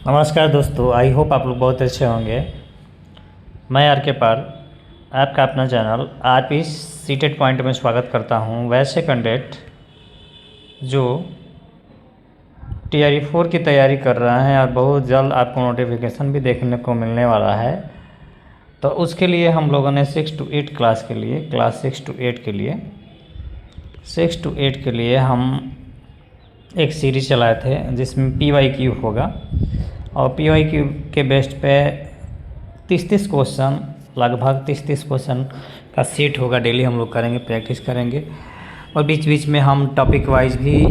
नमस्कार दोस्तों, I hope आप लोग बहुत अच्छे होंगे। मैं आर के पाल आपका अपना चैनल आरपी सीटेड पॉइंट में स्वागत करता हूं। वैसे कैंडिडेट जो TRE 4 की तैयारी कर रहे हैं और बहुत जल्द आपको नोटिफिकेशन भी देखने को मिलने वाला है, तो उसके लिए हम लोगों ने 6 to 8 क्लास के लिए क्लास 6 to 8 के लिए हम एक सीरीज चलाए थे जिसमें PYQ होगा और PYQ के बेस्ट पे 30 क्वेश्चन, लगभग 30 क्वेश्चन का सेट होगा। डेली हम लोग करेंगे, प्रैक्टिस करेंगे और बीच बीच में हम टॉपिक वाइज भी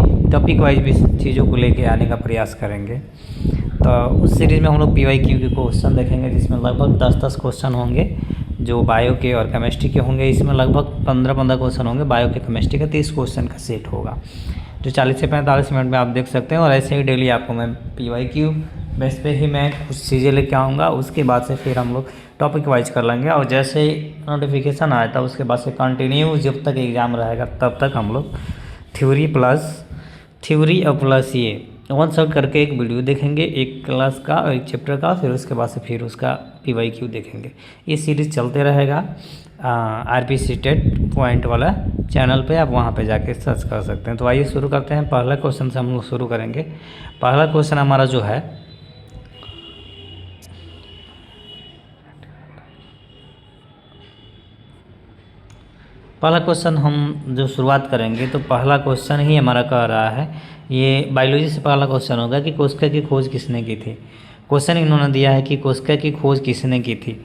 चीज़ों को लेके आने का प्रयास करेंगे। तो उस सीरीज़ में हम लोग PYQ के क्वेश्चन देखेंगे जिसमें लगभग 10 क्वेश्चन होंगे जो बायो के और केमिस्ट्री के होंगे। इसमें लगभग 15 क्वेश्चन होंगे। बायो के केमिस्ट्री का 30 क्वेश्चन का सेट होगा जो 40 से 45 मिनट में आप देख सकते हैं। और ऐसे ही डेली आपको मैं PYQ बेस पे ही मैं कुछ चीज़ें लेके आऊँगा। उसके बाद से फिर हम लोग टॉपिक वाइज कर लेंगे और जैसे ही नोटिफिकेशन आया था उसके बाद से कंटिन्यू जब तक एग्ज़ाम रहेगा तब तक हम लोग थ्योरी और प्लस ये वन शॉट करके एक वीडियो देखेंगे, एक क्लास का और एक चैप्टर का, फिर उसके बाद से फिर उसका PYQ देखेंगे। ये सीरीज़ चलते रहेगा आरपी सीटेड पॉइंट वाला चैनल पे, आप वहाँ पे जाके सर्च कर सकते हैं। तो आइए शुरू करते हैं। पहला क्वेश्चन से हम लोग शुरू करेंगे। पहला क्वेश्चन हमारा जो है हम जो शुरुआत करेंगे तो पहला क्वेश्चन ही हमारा कह रहा है, ये बायोलॉजी से पहला क्वेश्चन होगा कि कोशिका की खोज किसने की थी। क्वेश्चन इन्होंने दिया है कि कोशिका की खोज किसने की थी।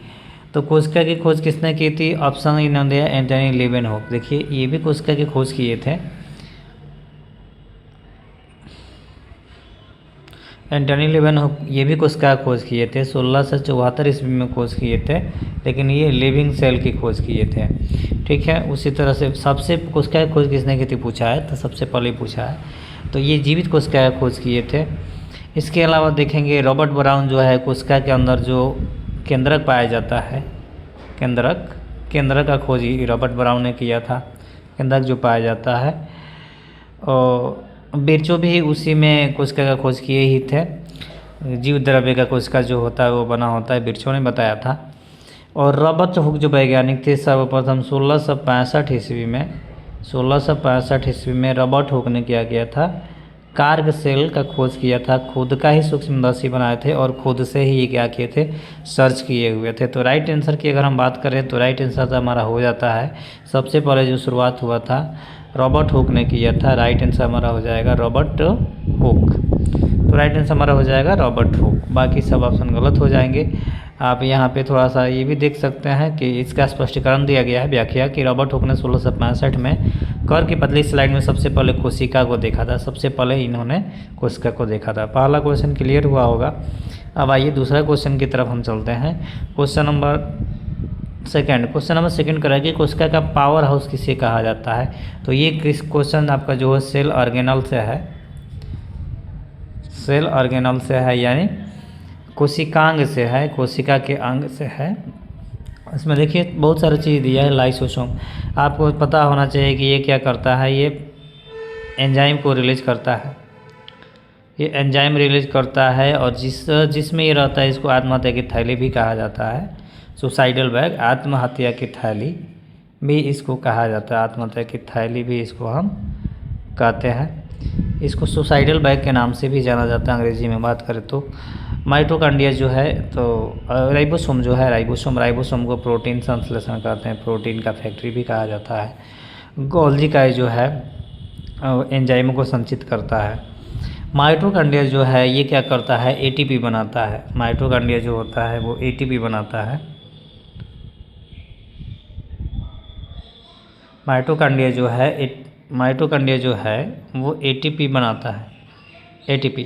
तो कोशिका की खोज किसने की थी? ऑप्शन इन्होंने दिया एंटनी लीवेनहॉक। देखिए ये भी कोशिका की खोज किए थे, एंटनी लीवेनहॉक ये भी कोशिका की खोज किए थे। 1674 ईस्वी में खोज किए थे, लेकिन ये लिविंग सेल की खोज किए थे। ठीक है, उसी तरह से सबसे कोशिका की खोज किसने की थी पूछा है, तो सबसे पहले पूछा है तो ये जीवित कोशिका की खोज किए थे। इसके अलावा देखेंगे रॉबर्ट ब्राउन जो है कोशिका के अंदर जो केंद्रक पाया जाता है, केंद्रक का खोज रॉबर्ट ब्राउन ने किया था, केंद्रक जो पाया जाता है। और बिरचो भी उसी में कोशिका का खोज किए ही थे। जीव द्रव्य का कोशिका जो होता है वो बना होता है, बिरचो ने बताया था। और रॉबर्ट हुक जो वैज्ञानिक थे सर्वप्रथम 1665 ईस्वी में रॉबर्ट हुक ने क्या किया था, कार्ग सेल का खोज किया था। खुद का ही सूक्ष्मदर्शी बनाए थे और खुद से ही ये क्या किए थे, सर्च किए हुए थे। तो राइट आंसर की अगर हम बात करें तो राइट आंसर तो हमारा हो जाता है, सबसे पहले जो शुरुआत हुआ था रॉबर्ट हुक ने किया था। राइट आंसर हमारा हो जाएगा रॉबर्ट हुक। तो राइट आंसर हमारा हो जाएगा रॉबर्ट हुक, बाकी सब ऑप्शन गलत हो जाएंगे। आप यहाँ पे थोड़ा सा ये भी देख सकते हैं कि इसका स्पष्टीकरण दिया गया है, व्याख्या कि रॉबर्ट हुक ने 1665 में कर की पतली स्लाइड में सबसे पहले कोशिका को देखा था। सबसे पहले इन्होंने कोशिका को देखा था। पहला क्वेश्चन क्लियर हुआ होगा। अब आइए दूसरा क्वेश्चन की तरफ हम चलते हैं। क्वेश्चन नंबर सेकंड करेंगे कोशिका का पावर हाउस किसे कहा जाता है। तो ये क्वेश्चन आपका जो है सेल ऑर्गेनल से है, यानी कोशिकांग से है, कोशिका के अंग से है। इसमें देखिए बहुत सारी चीज़ दिया है। लाइसोसोम आपको पता होना चाहिए कि ये क्या करता है, ये एंजाइम को रिलीज करता है। ये एंजाइम रिलीज करता है और जिसमें ये रहता है इसको आत्महत्या की थैली भी कहा जाता है। सुसाइडल बैग, आत्महत्या की थैली भी इसको कहा जाता है। आत्महत्या की थैली भी इसको हम कहते हैं। इसको सुसाइडल बैग के नाम से भी जाना जाता है अंग्रेजी में बात करें तो। माइटोकॉन्ड्रिया जो है तो राइबोसोम जो है, राइबोसोम को प्रोटीन संश्लेषण कहते हैं, प्रोटीन का फैक्ट्री भी कहा जाता है। गोल्जी का जो है एंजाइमों को संचित करता है। माइटोकॉन्ड्रिया जो है ये क्या करता है, ATP बनाता है। माइटोकॉन्ड्रिया जो होता है वो ATP बनाता है। माइटोकॉन्ड्रिया जो है वो ATP बनाता है, ATP।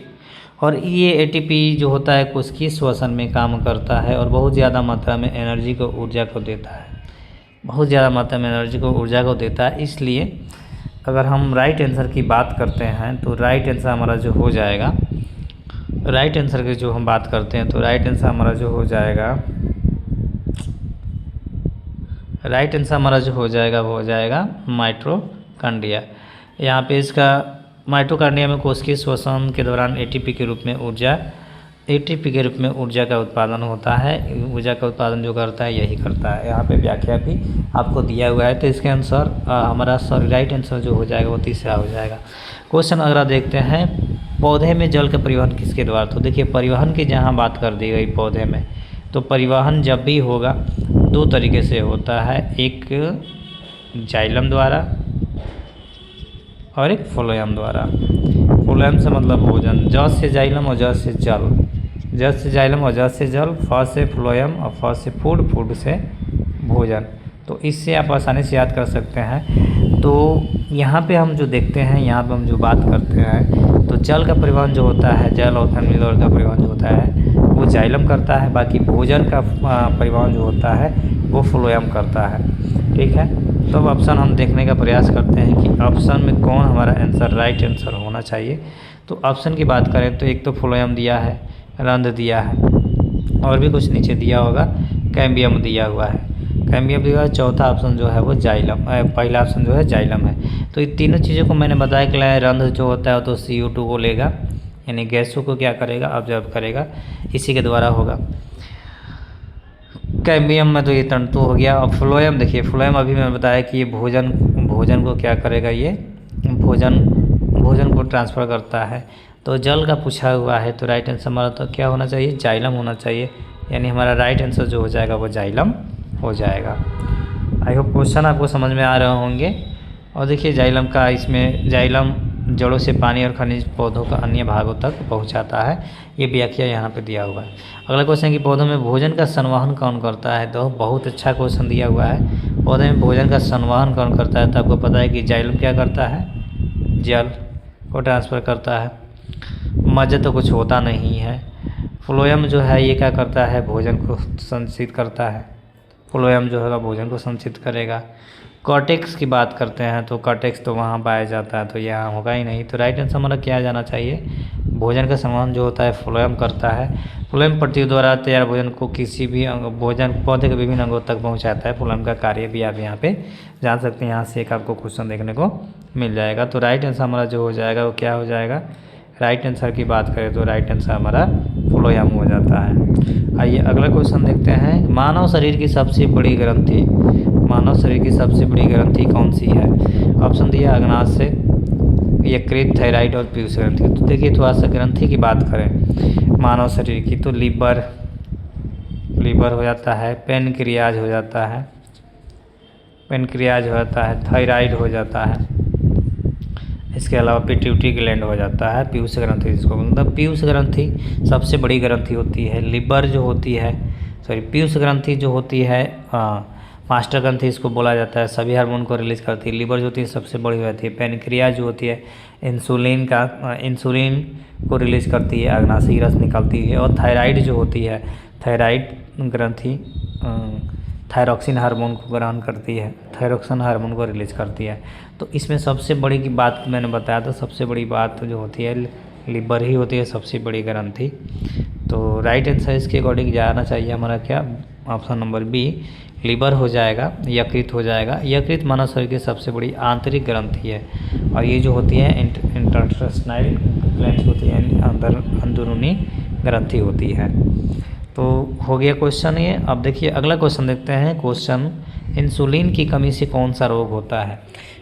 और ये ATP जो होता है कोशिकीय श्वसन में काम करता है और बहुत ज़्यादा मात्रा में एनर्जी को ऊर्जा को देता है। इसलिए अगर हम राइट आंसर की बात करते हैं तो राइट आंसर हमारा जो हो जाएगा, राइट आंसर की जो हम बात करते हैं तो राइट आंसर हमारा जो हो जाएगा वो हो जाएगा माइटोकॉन्ड्रिया। यहाँ पे इसका माइटोकॉन्ड्रिया में कोशिकीय श्वसन के दौरान ATP के रूप में ऊर्जा एटीपी के रूप में ऊर्जा का उत्पादन होता है। ऊर्जा का उत्पादन जो करता है यही करता है। यहाँ पे व्याख्या भी आपको दिया हुआ है। तो इसके आंसर हमारा राइट आंसर जो हो जाएगा वो तीसरा हो जाएगा। क्वेश्चन अगला देखते हैं, पौधे में जल का परिवहन किसके द्वारा। तो देखिए परिवहन की जहाँ बात कर दी गई पौधे में, तो परिवहन जब भी होगा दो तरीके से होता है, एक जाइलम द्वारा और एक फ्लोएम द्वारा। फ्लोएम से मतलब भोजन, ज से जाइलम और ज से जल, ज से जाइलम और ज से जल, फ से फ्लोएम और फ से फूड, फूड से भोजन। तो इससे आप आसानी से याद कर सकते हैं। तो यहाँ पे हम जो देखते हैं, यहाँ पे हम जो बात करते हैं, तो जल का परिवहन जो होता है, जल और खनिज लवण का परिवहन जो होता है वो जाइलम करता है। बाकी भोजन का परिवहन जो होता है वो फ्लोएम करता है। ठीक है, तो अब ऑप्शन हम देखने का प्रयास करते हैं कि ऑप्शन में कौन हमारा आंसर राइट आंसर होना चाहिए। तो ऑप्शन की बात करें तो एक तो फ्लोएम दिया है, रंध्र दिया है, और भी कुछ नीचे दिया होगा, कैम्बियम दिया हुआ है, कैम्बियम दिया हुआ है। चौथा ऑप्शन जो है वो जाइलम, पहला ऑप्शन जो है जाइलम है। तो ये तीनों चीज़ों को मैंने बताया कि रंध्र जो होता है तो CO2 को लेगा, यानी गैसों को क्या करेगा, ऑब्जर्व करेगा, इसी के द्वारा होगा। कैम्बियम में तो ये तंतु हो गया। और फ्लोएम देखिए, फ्लोएम अभी मैंने बताया कि ये भोजन को क्या करेगा, ये भोजन को ट्रांसफ़र करता है। तो जल का पूछा हुआ है, तो राइट आंसर हमारा तो क्या होना चाहिए, जाइलम होना चाहिए। यानी हमारा राइट आंसर जो हो जाएगा वो जाइलम हो जाएगा। आई होप क्वेश्चन आपको समझ में आ रहे होंगे। और देखिए जाइलम का, इसमें जाइलम जड़ों से पानी और खनिज पौधों का अन्य भागों तक पहुंचाता है, ये व्याख्या यहाँ पे दिया हुआ है। अगला क्वेश्चन कि पौधों में भोजन का संवहन कौन करता है। तो बहुत अच्छा क्वेश्चन दिया हुआ है, पौधे में भोजन का संवहन कौन करता है। तो आपको पता है कि जाइलम क्या करता है, जल को ट्रांसफ़र करता है। मज्जा तो कुछ होता नहीं है। फ्लोएम जो है ये क्या करता है, भोजन को संचित करता है। फ्लोएम जो है भोजन को संचित करेगा। कॉर्टेक्स की बात करते हैं तो कॉर्टेक्स तो वहाँ पाया जाता है, तो यहाँ होगा ही नहीं। तो राइट आंसर हमारा क्या जाना चाहिए, भोजन का संवहन जो होता है फ्लोएम करता है। फ्लोएम प्रक्रिया द्वारा तैयार भोजन को किसी भी भोजन पौधे के विभिन्न अंगों तक पहुँचाता है। फ्लोएम का कार्य भी आप यहाँ पे जान सकते हैं। यहाँ से एक आपको क्वेश्चन देखने को मिल जाएगा। तो राइट आंसर हमारा जो हो जाएगा वो क्या हो जाएगा, राइट आंसर की बात करें तो राइट आंसर हमारा फ्लोएम हो जाता है। आइए अगला क्वेश्चन देखते हैं, मानव शरीर की सबसे बड़ी ग्रंथि, मानव शरीर की सबसे बड़ी ग्रंथि कौन सी है। ऑप्शन दिया अग्नाशय, यकृत, थायराइड और पीयूष ग्रंथि। तो देखिए थोड़ा सा ग्रंथि की बात करें मानव शरीर की, तो लीवर हो जाता है, पेनक्रियाज हो जाता है, थायराइड हो जाता है, इसके अलावा पिट्यूटरी ग्लैंड हो जाता है, पीयूष ग्रंथि जिसको मतलब पीयूष ग्रंथि सबसे बड़ी ग्रंथि होती है। लिवर जो होती है, पीयूष ग्रंथि जो होती है मास्टर ग्रंथि इसको बोला जाता है, सभी हार्मोन को रिलीज करती है। लिवर जो होती है सबसे बड़ी होती है। पेनक्रियाज जो होती है इंसुलिन को रिलीज करती है, अग्नाशयी रस निकालती है। और थायराइड जो होती है, थायराइड ग्रंथि थायरॉक्सिन हार्मोन को ग्रहण करती है, थायरॉक्सिन हार्मोन को रिलीज करती है। तो इसमें सबसे बड़ी की बात मैंने बताया था, सबसे बड़ी बात जो होती है लिवर ही होती है सबसे बड़ी ग्रंथि। तो राइट आंसर इसके अकॉर्डिंग जाना चाहिए हमारा क्या, ऑप्शन नंबर बी लिवर हो जाएगा, यकृत हो जाएगा। यकृत मानव शरीर की सबसे बड़ी आंतरिक ग्रंथि है, और ये जो होती है इंटरस्टाइनल ग्लैंड होती है, अंदरूनी ग्रंथि होती है। तो हो गया क्वेश्चन ये। अब देखिए अगला क्वेश्चन देखते हैं। क्वेश्चन, इंसुलिन की कमी से कौन सा रोग होता है।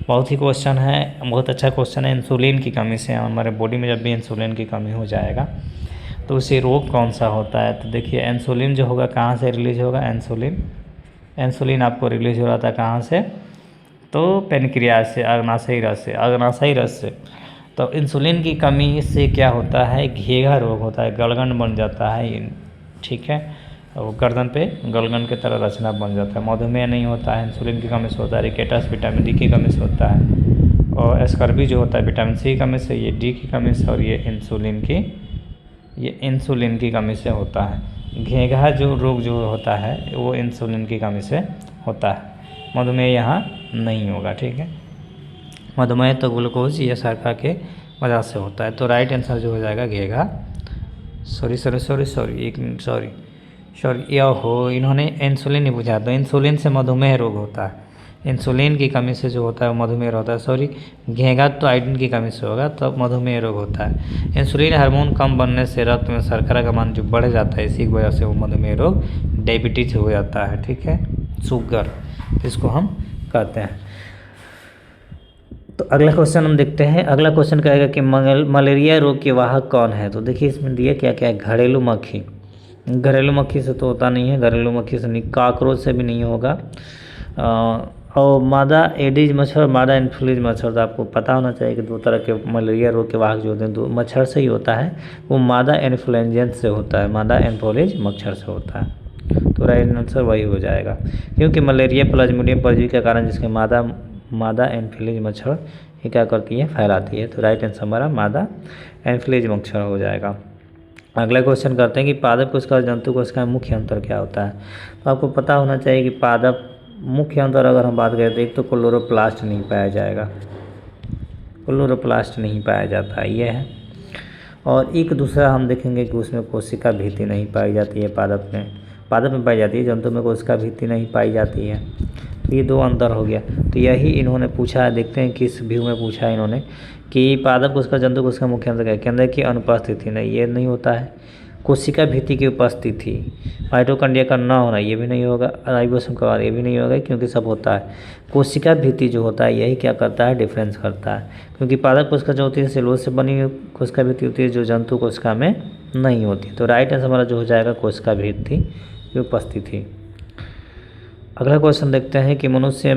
बहुत ही क्वेश्चन है, बहुत अच्छा क्वेश्चन है। इंसुलिन की कमी से, हमारे बॉडी में जब भी इंसुलिन की कमी हो जाएगा तो उसे रोग कौन सा होता है। तो देखिए इंसुलिन जो होगा कहाँ से रिलीज होगा, इंसुलिन आपको रिलीज हो रहा था कहाँ से, तो पेनक्रियाज से, अग्नाशयी रस से। तो इंसुलिन की कमी से क्या होता है, घेघा रोग होता है, गलगंड बन जाता है, ठीक है, और गर्दन पे गलगंड की तरह रचना बन जाता है। मधुमेह नहीं होता है, इंसुलिन की कमी से होता है। रिकेटस विटामिन डी की कमी से होता है। और स्कर्वी जो होता है विटामिन सी की कमी से, ये डी की कमी से, और ये इंसुलिन की कमी से होता है। घेघा जो रोग जो होता है वो इंसुलिन की कमी से होता है। मधुमेह यहाँ नहीं होगा, ठीक है। मधुमेह तो ग्लूकोज या शर्करा के वजह से होता है। तो राइट आंसर जो हो जाएगा घेघा, सॉरी, यह हो, इन्होंने इंसुलिन नहीं पूछा, तो इंसुलिन से मधुमेह रोग होता है। इंसुलिन की कमी से जो होता है वो मधुमेह होता है, सॉरी घेंगा तो आयोडीन की कमी से होगा तब मधुमेह रोग होता है। इंसुलिन हार्मोन कम बनने से रक्त में शर्करा का मान जो बढ़ जाता है, इसी की वजह से वो मधुमेह रोग डायबिटीज हो जाता है, ठीक है, शुगर इसको हम कहते हैं। तो अगला क्वेश्चन हम देखते हैं। अगला क्वेश्चन कहेगा कि मलेरिया रोग के वाहक कौन है। तो देखिए इसमें दिया क्या क्या है, घरेलू मक्खी। घरेलू मक्खी से तो होता नहीं है, घरेलू मक्खी से नहीं, काकरोच से भी नहीं होगा। और मादा एडिज मच्छर, मादा एनोफिलीज मच्छर, तो आपको पता होना चाहिए कि दो तरह के मलेरिया रोग के वाहक जो होते हैं दो मच्छर से ही होता है। वो मादा एनोफिलेंजेंस से होता है, मादा एनोफिलीज मच्छर से होता है। तो राइट आंसर वही हो जाएगा, क्योंकि मलेरिया प्लाज्मोडियम परजीवी के कारण जिसके मादा एनोफिलीज मच्छर ये क्या करती है, फैलाती है। तो राइट आंसर हमारा मादा एनोफिलीज मच्छर हो जाएगा। अगला क्वेश्चन करते हैं कि पादप कोशिका और जंतु कोशिका में मुख्य अंतर क्या होता है। तो आपको पता होना चाहिए कि पादप मुख्य अंतर अगर हम बात करें तो एक तो क्लोरोप्लास्ट नहीं पाया जाएगा, क्लोरोप्लास्ट नहीं पाया जाता है, ये है। और एक दूसरा हम देखेंगे कि उसमें कोशिका भित्ति नहीं पाई जाती है, पादप में पाई जाती है, जंतु में कोशिका भित्ति नहीं पाई जाती है। तो ये दो अंतर हो गया। तो यही इन्होंने पूछा है, देखते हैं किस व्यू में पूछा है इन्होंने कि पादप कोशिका जंतु कोशिका मुख्य अंतर क्या है। केंद्र की अनुपस्थिति, नहीं ये नहीं होता है। कोशिका भित्ति की उपस्थिति, माइटोकॉन्ड्रिया का न होना ये भी नहीं होगा, राइबोसोम का ये भी नहीं होगा, क्योंकि सब होता है। कोशिका भित्ति जो होता है यही क्या करता है, डिफरेंस करता है। क्योंकि पादप कोशिका जो होती है सेलुलोज से बनी हुई कोशिका भित्ति होती है, जो जंतु कोशिका में नहीं होती। तो राइट आंसर हमारा जो हो जाएगा कोशिका भित्ति की उपस्थिति। अगला क्वेश्चन देखते हैं कि मनुष्य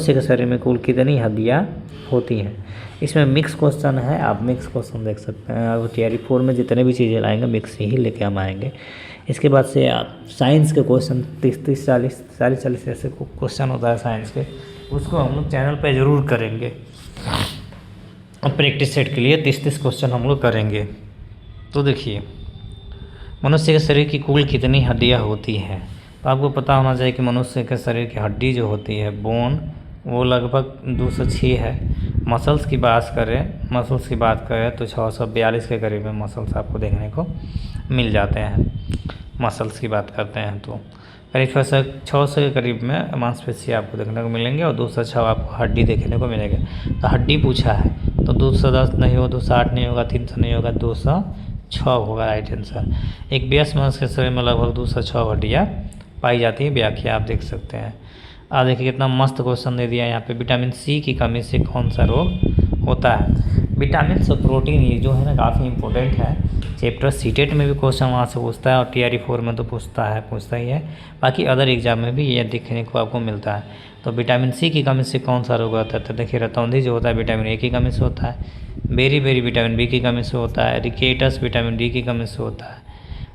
के शरीर में कुल कितनी हड्डियाँ होती हैं। इसमें मिक्स क्वेश्चन है, आप मिक्स क्वेश्चन देख सकते हैं। आप तैयारी 4 में जितने भी चीज़ें लाएंगे मिक्स ही लेके हम आएंगे। इसके बाद से आप साइंस के क्वेश्चन 30 40 ऐसे क्वेश्चन होता है साइंस के, उसको हम लोग चैनल पे ज़रूर करेंगे। प्रैक्टिस सेट के लिए 30 क्वेश्चन हम लोग करेंगे। तो देखिए मनुष्य के शरीर की कुल कितनी हड्डियाँ होती हैं। तो आपको पता होना चाहिए कि मनुष्य के शरीर की हड्डी जो होती है बोन, वो लगभग 206 है। मसल्स की बात करें तो 642 के करीब में मसल्स आपको देखने को मिल जाते हैं। मसल्स की बात करते हैं तो करीब 600 के करीब में मांसपेशी आपको देखने को मिलेंगे और 206 आपको हड्डी देखने को मिलेगा। तो हड्डी पूछा है तो 210 नहीं होगा, 208 नहीं होगा, 300 नहीं होगा, 206 होगा राइट आंसर। एक वयस्क मनुष्य के शरीर में लगभग 206 हड्डियाँ पाई जाती है, व्याख्या आप देख सकते हैं। आप देखिए कितना मस्त क्वेश्चन दे दिया यहाँ पे। विटामिन सी की कमी से कौन सा रोग होता है। विटामिन और प्रोटीन ये जो है ना काफ़ी इंपॉर्टेंट है। चैप्टर सीटेट में भी क्वेश्चन वहाँ से पूछता है और टीआरई 4 में तो पूछता ही है। बाकी अदर एग्जाम में भी ये देखने को आपको मिलता है। तो विटामिन सी की कमी से कौन सा रोग होता है। तो देखिए रतौंधी जो होता है विटामिन ए की कमी से होता है, बेरी विटामिन बी की कमी से होता है, रिकेटस विटामिन डी की कमी से होता है,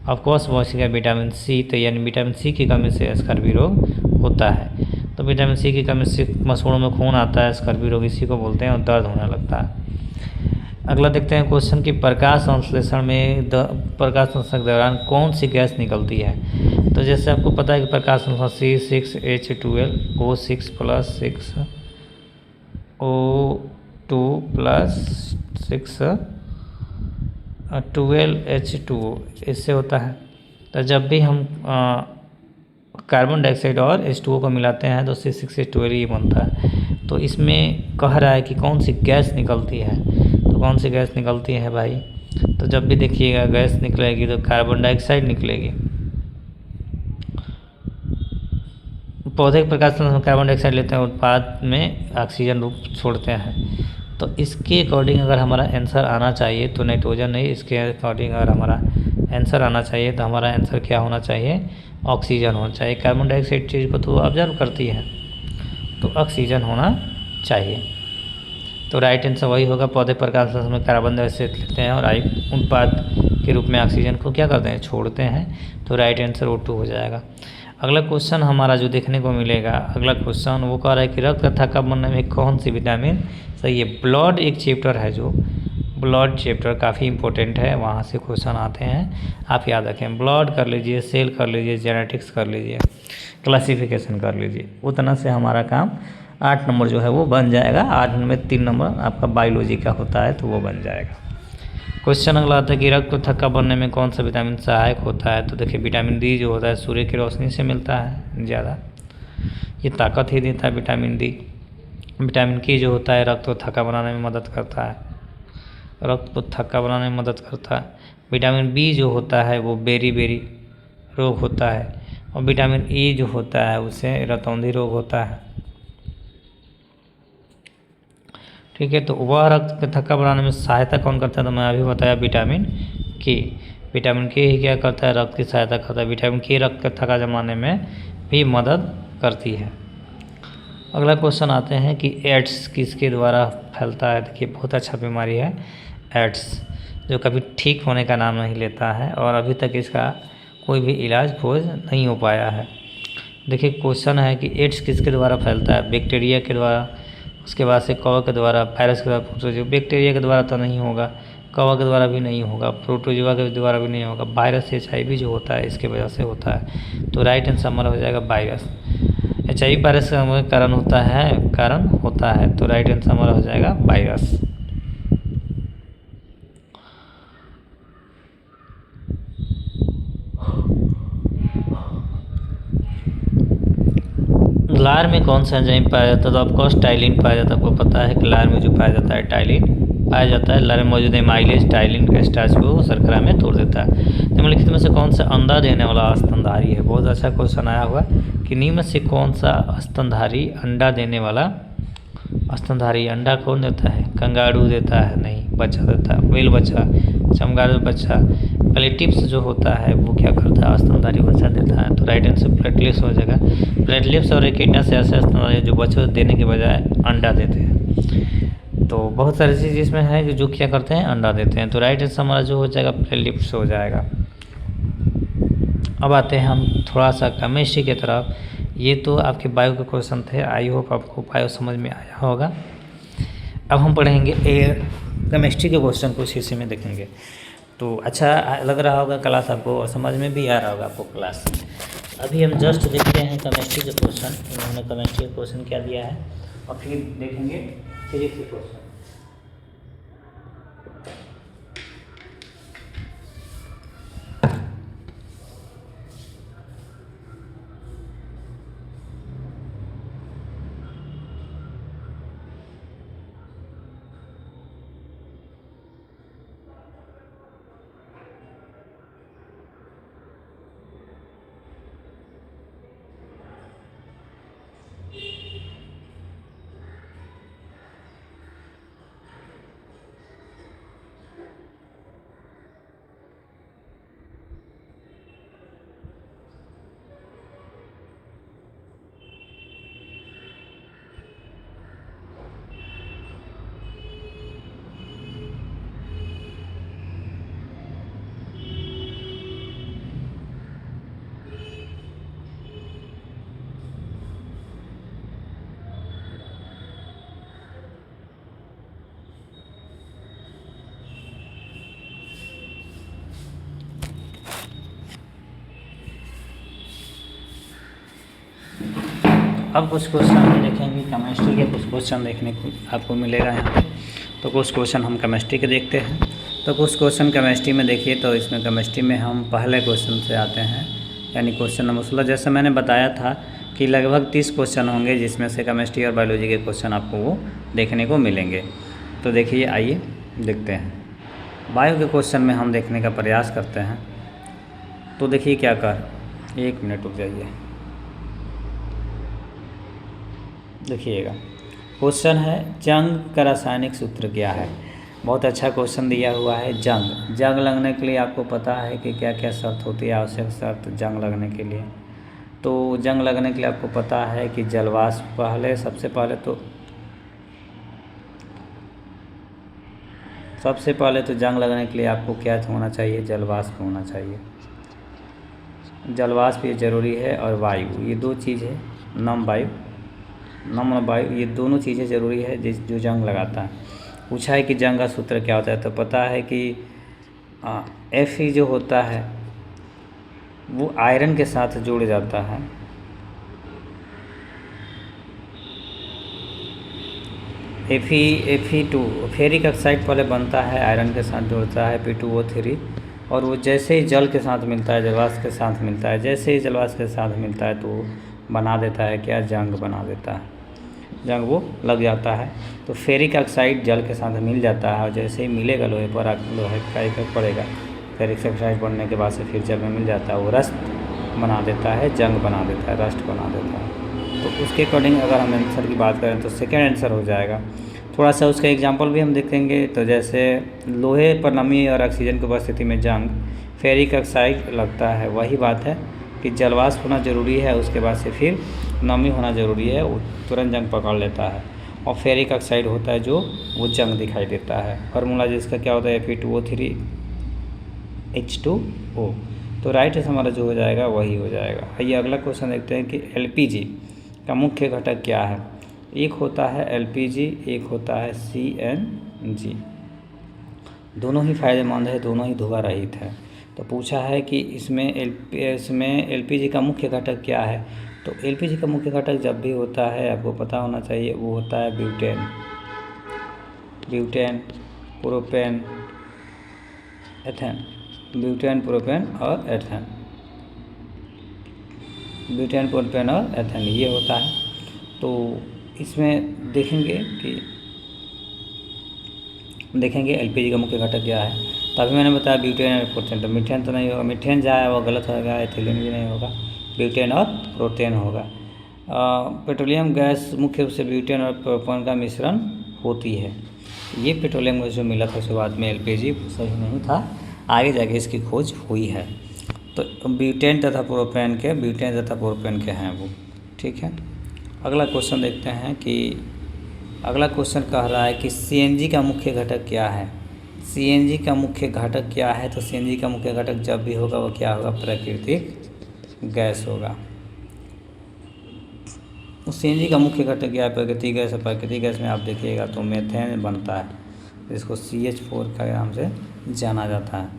ऑफकोर्स वॉशिंग विटामिन सी, तो यानी विटामिन सी की कमी से स्कर्वी रोग होता है। तो विटामिन सी की कमी से मसूड़ों में खून आता है, स्कर्वी रोग इसी को बोलते हैं और दर्द होने लगता है। अगला देखते हैं क्वेश्चन कि प्रकाश संश्लेषण के दौरान कौन सी गैस निकलती है। तो जैसे आपको पता है कि प्रकाश संश्लेषण C6H12O6 + 6O2 + 6 12H2O इससे होता है। तो जब भी हम कार्बन डाइऑक्साइड और H2O को मिलाते हैं तो C6H12 ही बनता है। तो इसमें कह रहा है कि कौन सी गैस निकलती है। तो कौन सी गैस निकलती है भाई। तो जब भी देखिएगा गैस निकलेगी तो कार्बन डाइऑक्साइड निकलेगी। पौधे के प्रकाश में कार्बन डाइऑक्साइड लेते हैं, उत्पाद में ऑक्सीजन रूप छोड़ते हैं। तो इसके अकॉर्डिंग अगर हमारा आंसर आना चाहिए तो नाइट्रोजन नहीं, इसके अकॉर्डिंग अगर हमारा आंसर आना चाहिए तो हमारा आंसर क्या होना चाहिए, ऑक्सीजन होना चाहिए। कार्बन डाइऑक्साइड चीज़ को तो ऑब्जर्व करती है तो ऑक्सीजन होना चाहिए। तो राइट आंसर वही होगा। पौधे प्रकाश में कार्बन डाइऑक्साइड लेते हैं और उत्पाद के रूप में ऑक्सीजन को क्या करते हैं, छोड़ते हैं। तो राइट आंसर O2 हो जाएगा। अगला क्वेश्चन हमारा जो देखने को मिलेगा, अगला क्वेश्चन वो कह रहा है कि रक्त का थक्का बनने में कौन सी विटामिन सही है। ब्लड एक चैप्टर है, जो ब्लड चैप्टर काफ़ी इंपॉर्टेंट है, वहाँ से क्वेश्चन आते हैं, आप याद रखें। ब्लड कर लीजिए, सेल कर लीजिए, जेनेटिक्स कर लीजिए, क्लासिफिकेशन कर लीजिए, उतना से हमारा काम 8 नंबर जो है वो बन जाएगा। 8 में 3 नंबर आपका बायोलॉजी का होता है तो वो बन जाएगा। क्वेश्चन अगला आता है कि रक्त को थक्का बनने में कौन सा विटामिन सहायक होता है। तो देखिए विटामिन डी जो होता है सूर्य की रोशनी से मिलता है ज़्यादा। ये ताकत ही देता है विटामिन डी। विटामिन के जो होता है रक्त को थक्का बनाने में मदद करता है, रक्त को थक्का बनाने में मदद करता है। विटामिन बी जो होता है वो बेरी बेरी रोग होता है, और विटामिन ई जो होता है उससे रतौंधी रोग होता है। ठीक है, तो वह रक्त को थक्का बनाने में सहायता कौन करता है, तो मैं अभी बताया विटामिन के। विटामिन के ही क्या करता है, रक्त की सहायता करता है। विटामिन के रक्त का थक्का जमाने में भी मदद करती है। अगला क्वेश्चन आते हैं कि एड्स किसके द्वारा फैलता है। देखिए बहुत अच्छा बीमारी है एड्स, जो कभी ठीक होने का नाम नहीं लेता है और अभी तक इसका कोई भी इलाज खोज नहीं हो पाया है। देखिए क्वेश्चन है कि एड्स किसके द्वारा फैलता है, बैक्टीरिया के द्वारा, उसके बाद से कवक के द्वारा, वायरस के द्वारा। बैक्टीरिया के द्वारा तो नहीं होगा, कवक के द्वारा भी नहीं होगा, प्रोटोजोआ के द्वारा भी नहीं होगा, वायरस HIV जो होता है इसके वजह से होता है। तो राइट आंसर हमारा हो जाएगा वायरस। HIV वायरस का कारण होता है, तो राइट आंसर हमारा हो जाएगा वायरस। लार में कौन सा एंजाइम पाया जाता है, तो ऑफकोर्स टाइलिन पाया जाता है। आपको पता है कि लार में जो पाया जाता है टाइलिन पाया जाता है। लार में मौजूद एमाइलेज टाइलिन के स्टार्च को शर्करा में तोड़ देता है। निम्नलिखित में से कौन सा अंडा देने वाला स्तनधारी है। बहुत अच्छा क्वेश्चन आया हुआ कि निम्न से कौन सा स्तनधारी अंडा देने वाला स्तनधारी। अंडा कौन देता है, कंगारू देता है, नहीं, बच्चा देता है, व्हेल बच्चा, चमगादड़ बच्चा। प्लेटिप्स जो होता है वो क्या करता है, स्तनधारी बच्चा देता है। तो राइट आंसर प्लेटलेट्स हो जाएगा। प्लेटलेट्स और एकिडना से ऐसे स्तनधारी जो बच्चों देने के बजाय अंडा देते हैं। तो बहुत सारी चीज़ इसमें है कि जो क्या करते हैं, अंडा देते हैं। तो राइट आंसर हमारा जो हो जाएगा प्लेटलेट्स हो जाएगा। अब आते हैं हम थोड़ा सा केमिस्ट्री की तरफ। ये तो आपके बायो के क्वेश्चन थे, आई होप आपको बायो समझ में आया होगा। अब हम पढ़ेंगे केमिस्ट्री के क्वेश्चन कुछ हिस्से में देखेंगे। तो अच्छा लग रहा होगा क्लास आपको और समझ में भी आ रहा होगा आपको क्लास। अभी हम जस्ट देखते हैं केमिस्ट्री के क्वेश्चन, इन्होंने केमिस्ट्री के क्वेश्चन क्या दिया है, और फिर देखेंगे फिजिक्स के क्वेश्चन। अब कुछ क्वेश्चन हम देखेंगे केमिस्ट्री के, कुछ क्वेश्चन देखने को आपको मिलेगा यहाँ पे। तो कुछ क्वेश्चन हम केमिस्ट्री के देखते हैं। तो कुछ क्वेश्चन केमिस्ट्री में देखिए, तो इसमें केमिस्ट्री में हम पहले क्वेश्चन से आते हैं, यानी क्वेश्चन नंबर 16। जैसे मैंने बताया था कि लगभग 30 क्वेश्चन होंगे, जिसमें से केमिस्ट्री और बायोलॉजी के क्वेश्चन आपको वो देखने को मिलेंगे। तो देखिए, आइए देखते हैं। बायो के क्वेश्चन में हम देखने का प्रयास करते हैं। तो देखिए क्या कर, 1 मिनट रुक जाइए, देखिएगा। क्वेश्चन है जंग का रासायनिक सूत्र क्या है। बहुत अच्छा क्वेश्चन दिया हुआ है। जंग लगने के लिए आपको पता है कि क्या क्या शर्त होती है, आवश्यक शर्त जंग लगने के लिए। तो जंग लगने के लिए आपको पता है कि जलवाष्प पहले, सबसे पहले तो जंग लगने के लिए आपको क्या होना चाहिए, जलवाष्प होना चाहिए। जलवाष्प ये ज़रूरी है, और वायु, ये 2 चीज़ है। नम वायु, ये दोनों चीज़ें ज़रूरी है जो जंग लगाता है। पूछा है कि जंग का सूत्र क्या होता है, तो पता है कि Fe जो होता है वो आयरन के साथ जुड़ जाता है। Fe2 फेरिक ऑक्साइड पहले बनता है, आयरन के साथ जुड़ता है, P2O3, और वो जैसे ही जल के साथ मिलता है, जलवाष्प के साथ मिलता है, जैसे ही जलवाष्प के साथ मिलता है तो बना देता है क्या, जंग बना देता है, जंग वो लग जाता है। तो फेरिक ऑक्साइड जल के साथ मिल जाता है और जैसे ही मिलेगा लोहे पर लोहे का इफेक्ट पड़ेगा, फेरिक ऑक्साइड बढ़ने के बाद से फिर जल में मिल जाता है, वो रस्ट बना देता है, जंग बना देता है, रस्ट बना देता है। तो उसके अकॉर्डिंग अगर हम आंसर की बात करें तो सेकेंड आंसर हो जाएगा। थोड़ा सा उसका एग्जांपल भी हम देखेंगे। तो जैसे लोहे पर नमी और ऑक्सीजन की उपस्थिति में जंग फेरिक ऑक्साइड लगता है, वही बात है कि जलवाष्प होना ज़रूरी है, उसके बाद से फिर नमी होना ज़रूरी है, वो तुरंत जंग पकड़ लेता है। और फेरिक ऑक्साइड होता है जो वो जंग दिखाई देता है। फार्मूला जिसका क्या होता है, Fe2O3 H2O। तो राइट हमारा जो हो जाएगा वही हो जाएगा। आइए अगला क्वेश्चन देखते हैं कि एलपीजी का मुख्य घटक क्या है। एक होता है एलपीजी, एक होता है सीएनजी। दोनों ही फायदेमंद है, दोनों ही धुआं रहित है। तो पूछा है कि इसमें एलपीजी का मुख्य घटक क्या है। तो एलपीजी का मुख्य घटक जब भी होता है आपको पता होना चाहिए, वो होता है butane, propane, ethane. Butane, propane और एथेन, ब्यूटेन, प्रोपेन और एथेन ये होता है। तो इसमें देखेंगे एलपीजी का मुख्य घटक क्या है। तो अभी मैंने बताया ब्यूटेन और प्रोटेन। तो मीथेन तो नहीं होगा, मीथेन जाए वो गलत होगा, एथिलीन भी नहीं होगा, ब्यूटेन और प्रोटेन होगा। पेट्रोलियम गैस मुख्य रूप से ब्यूटेन और प्रोपेन का मिश्रण होती है। ये पेट्रोलियम गैस जो मिला था शुरुआत में एलपीजी सही नहीं था, आगे जाके इसकी खोज हुई है। तो ब्यूटेन तथा प्रोपेन के हैं वो, ठीक है। अगला क्वेश्चन देखते हैं कि अगला क्वेश्चन कह रहा है कि सीएनजी का मुख्य घटक क्या है। सीएनजी का मुख्य घटक क्या है। तो सीएनजी का मुख्य घटक जब भी होगा वो क्या होगा, प्राकृतिक गैस होगा। सीएनजी का मुख्य घटक क्या है, प्राकृतिक गैस है। प्राकृतिक गैस में आप देखिएगा तो मेथेन बनता है, जिसको CH4 का नाम से जाना जाता है।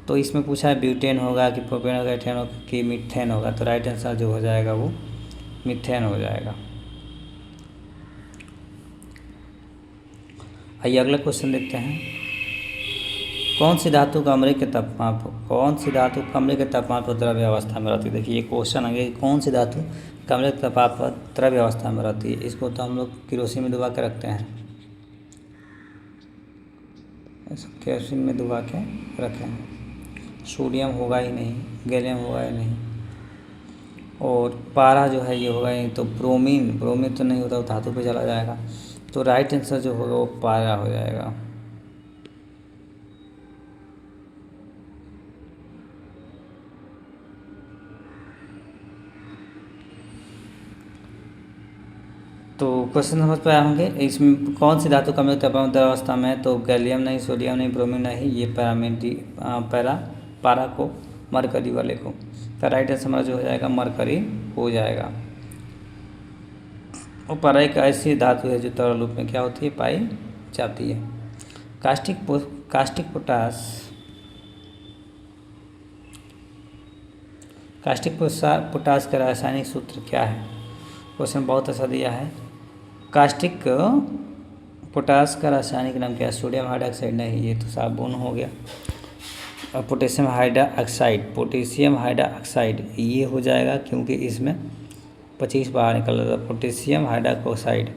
तो इसमें पूछा है ब्यूटेन होगा कि प्रोपेन होगा, एथेन होगा कि मीथेन होगा। तो राइट आंसर जो हो जाएगा वो मीथेन हो जाएगा। आइए अगला क्वेश्चन देखते हैं। कौन सी धातु कमरे के तापमान पर द्रव्य अवस्था में रहती है। देखिए ये क्वेश्चन आ गया कि कौन सी धातु कमरे के तापमान पर द्रव्य अवस्था में रहती है। इसको तो हम लोग केरोसिन में डुबा के रखते हैं, केरोसिन में डुबा के रखे हैं। सोडियम होगा ही नहीं, गैलियम होगा ही नहीं, और पारा जो है ये होगा ही नहीं। तो ब्रोमीन तो नहीं होता, वो धातु पे चला जाएगा। तो राइट आंसर जो होगा वो पारा हो जाएगा। तो क्वेश्चन समझ पाए होंगे। इसमें कौन सी धातु कमरे तापमान अवस्था में है। तो गैलियम नहीं, सोडियम नहीं, ब्रोमीन नहीं, ये पारा को, मरकरी वाले को। तो राइट आंसर हमारा जो हो जाएगा मरकरी हो जाएगा। और पारा एक ऐसी धातु है जो तरल रूप में क्या होती है, पाई जाती है। कास्टिक पोटास का रासायनिक सूत्र क्या है। क्वेश्चन बहुत अच्छा दिया है। कास्टिक पोटास का रासायनिक नाम क्या है। सोडियम हाइड्रोक्साइड नहीं, ये तो साबुन हो गया। और पोटेशियम हाइड्रोक्साइड ये हो जाएगा, क्योंकि इसमें 25 बाहर निकल रहा था। Potassium hydroxide.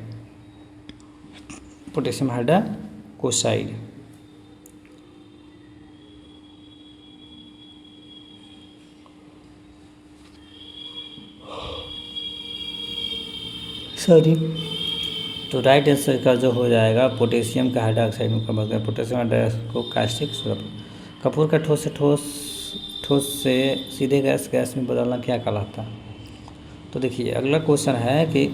सॉरी। तो राइट आंसर का जो हो जाएगा पोटेशियम का हाइड्रोक्साइड में कन्वर्ट कर, पोटेशियम हाइड्रोक्साइड को कास्टिक सोडा। कपूर का ठोस से सीधे गैस में बदलना क्या कहलाता है। तो देखिए अगला क्वेश्चन है कि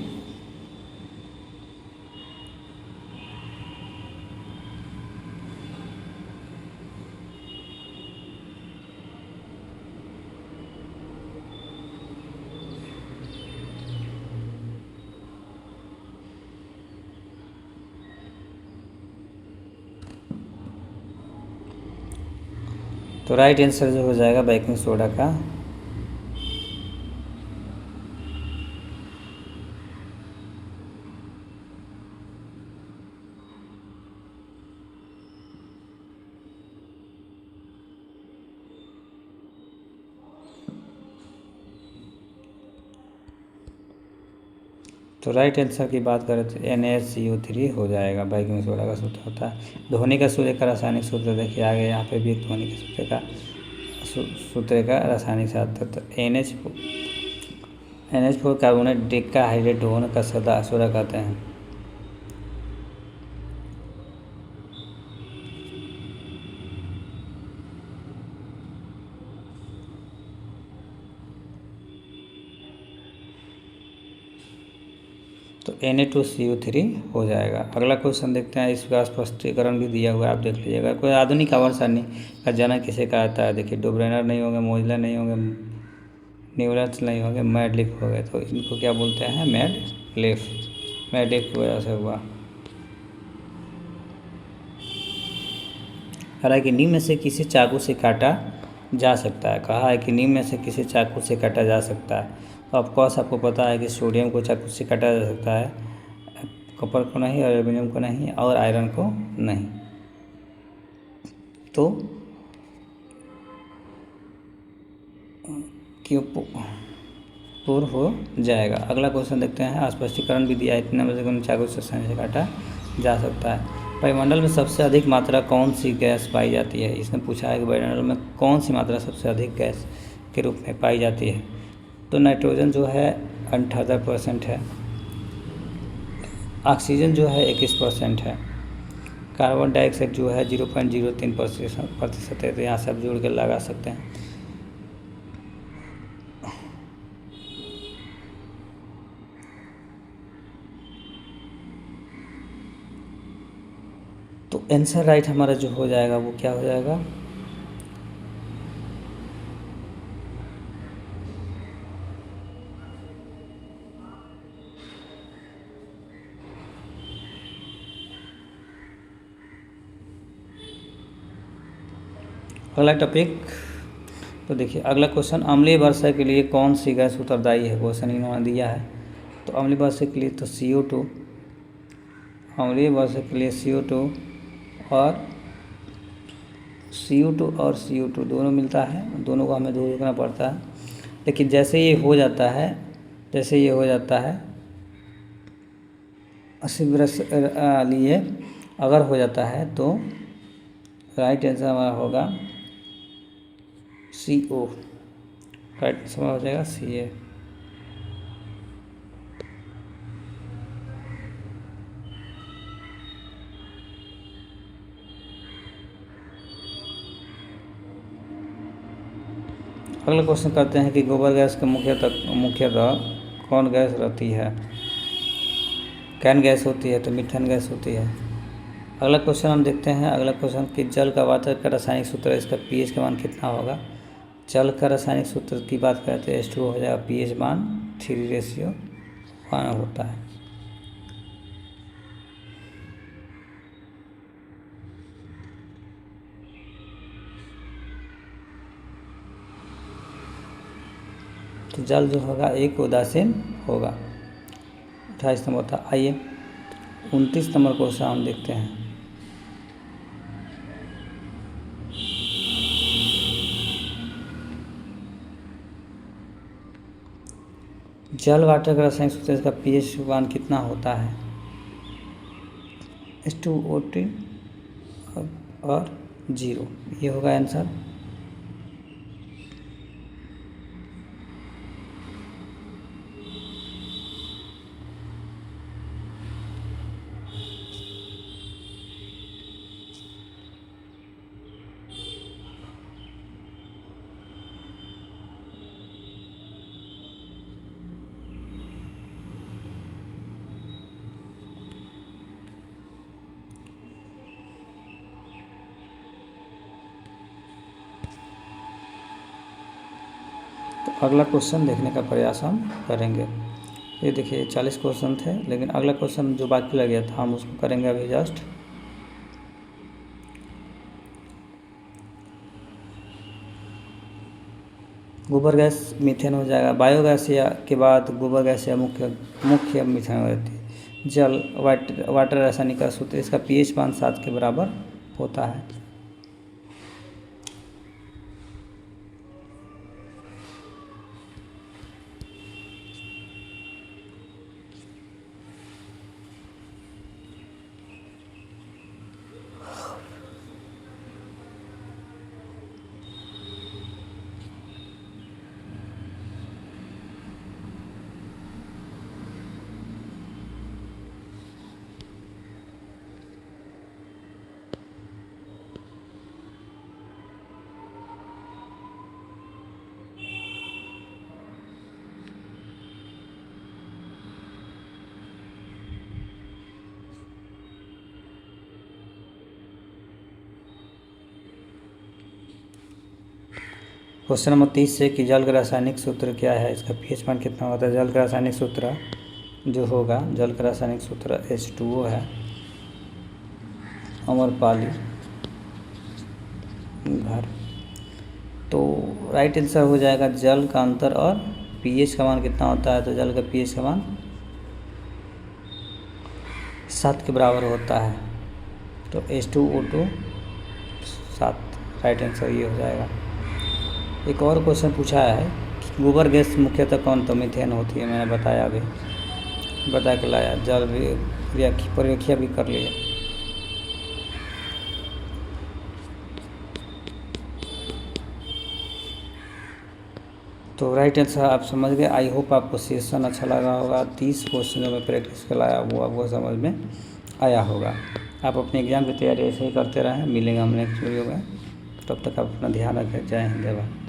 तो राइट आंसर जो हो जाएगा बेकिंग सोडा का। तो राइट आंसर की बात करें तो NaCO3 हो जाएगा। बैंकिंग सोडा का सूत्र होता है। धोनी का सूर्य का रासायनिक सूत्र देखिए आगे यहाँ पे भी धोनी के सूत्र का रासायनिक सूत्र तो NH4 कार्बोनेट डिकाहाइड्रेट होने का सोडा कहते हैं। तो Na2CO3 हो जाएगा। अगला क्वेश्चन देखते हैं। इसका स्पष्टीकरण भी दिया हुआ है, आप देख लीजिएगा। कोई आधुनिक आवर्त सारणी का जनक किसे कहता है? देखिए डोब्रेनर नहीं होंगे, मोजले नहीं होंगे, न्यूलैंड्स नहीं होंगे, मैडलिफ हो गए। तो इनको क्या बोलते हैं? मैडलिफ की वजह से हुआ। कहा है कि निम्न में से किसी चाकू से काटा जा सकता है। कहा है कि निम्न में से किसी चाकू से काटा जा सकता है। तो ऑफकोर्स आपको पता है कि सोडियम को चाकू से काटा जा सकता है, कॉपर को नहीं, और एल्यूमिनियम को नहीं, और आयरन को नहीं। तो क्यों पूर्ण हो जाएगा। अगला क्वेश्चन देखते हैं। स्पष्टीकरण भी दिया है, इतने में से चाकू से काटा जा सकता है। वायुमंडल में सबसे अधिक मात्रा कौन सी गैस पाई जाती है? इसने पूछा है कि वायुमंडल में कौन सी मात्रा सबसे अधिक गैस के रूप में पाई जाती है? तो नाइट्रोजन जो है 78% है, ऑक्सीजन जो है 21% है, कार्बन डाइऑक्साइड जो है 0.03% है। तो यहाँ से आप जोड़ के लगा सकते हैं। तो आंसर राइट हमारा जो हो जाएगा वो क्या हो जाएगा? अगला टॉपिक, तो देखिए अगला क्वेश्चन, अम्लीय वर्षा के लिए कौन सी गैस उत्तरदायी है? क्वेश्चन इन्होंने दिया है। तो अम्लीय वर्षा के लिए तो CO2, अम्लीय वर्षा के लिए CO2 और CO2 दोनों मिलता है, दोनों को हमें दूर रखना पड़ता है। लेकिन जैसे ये हो जाता है लिए अगर हो जाता है तो राइट आंसर हमारा होगा CO। राइट आंसर हो जाएगा CA। अगला क्वेश्चन करते हैं कि गोबर गैस के मुख्यतः कौन गैस रहती है? कैन गैस होती है, तो मीथेन गैस होती है। अगला क्वेश्चन हम देखते हैं। अगला क्वेश्चन कि जल का वाटर का रासायनिक सूत्र, इसका pH का मान कितना होगा? जल का रासायनिक सूत्र की बात करें तो H2O हो जाएगा, pH मान 3:1 होता है। तो जल जो होगा एक उदासीन होगा। 28 नंबर था। आइए 29 नंबर क्वेश्चन हम देखते हैं। जल वाटर का रासायनिक सूत्र, इसका pH मान कितना होता है? H2O2 और 0, ये होगा आंसर। तो अगला क्वेश्चन देखने का प्रयास हम करेंगे। ये देखिए 40 क्वेश्चन थे, लेकिन अगला क्वेश्चन जो बाकी लग गया था हम उसको करेंगे अभी जस्ट। गोबर गैस मीथेन हो जाएगा। बायोगैस या के बाद गोबर गैस या मुख्य मीथेन हो जाती है। जल वाटर रासायनिक का सूत्र, इसका pH मान 7 के बराबर होता है। क्वेश्चन नंबर 30 से कि जल का रासायनिक सूत्र क्या है, इसका pH मान कितना होता है। जल का रासायनिक सूत्र जो होगा, जल का रासायनिक सूत्र H2O है, अम्रपाली घर। तो राइट आंसर हो जाएगा जल का अंतर और pH का मान कितना होता है। तो जल का pH का मान 7 के बराबर होता है। तो H2O2 7 राइट आंसर ये हो जाएगा। एक और क्वेश्चन पूछा है कि गोबर गैस मुख्यतः कौन, तो मीथेन होती है। मैंने बताया अभी, बता के लाया, जल भी परीक्षा भी कर लिया। तो राइट आंसर आप समझ गए। आई होप आपको सेशन अच्छा लगा होगा। 30 क्वेश्चन जो मैं प्रैक्टिस कराया वो आपको समझ में आया होगा। आप अपने एग्ज़ाम की तैयारी ऐसे ही करते रहें। मिलेंगे हम नेक्स्ट वीडियो में, तब तक आप अपना ध्यान रखें। जय हिंद, जय भारत।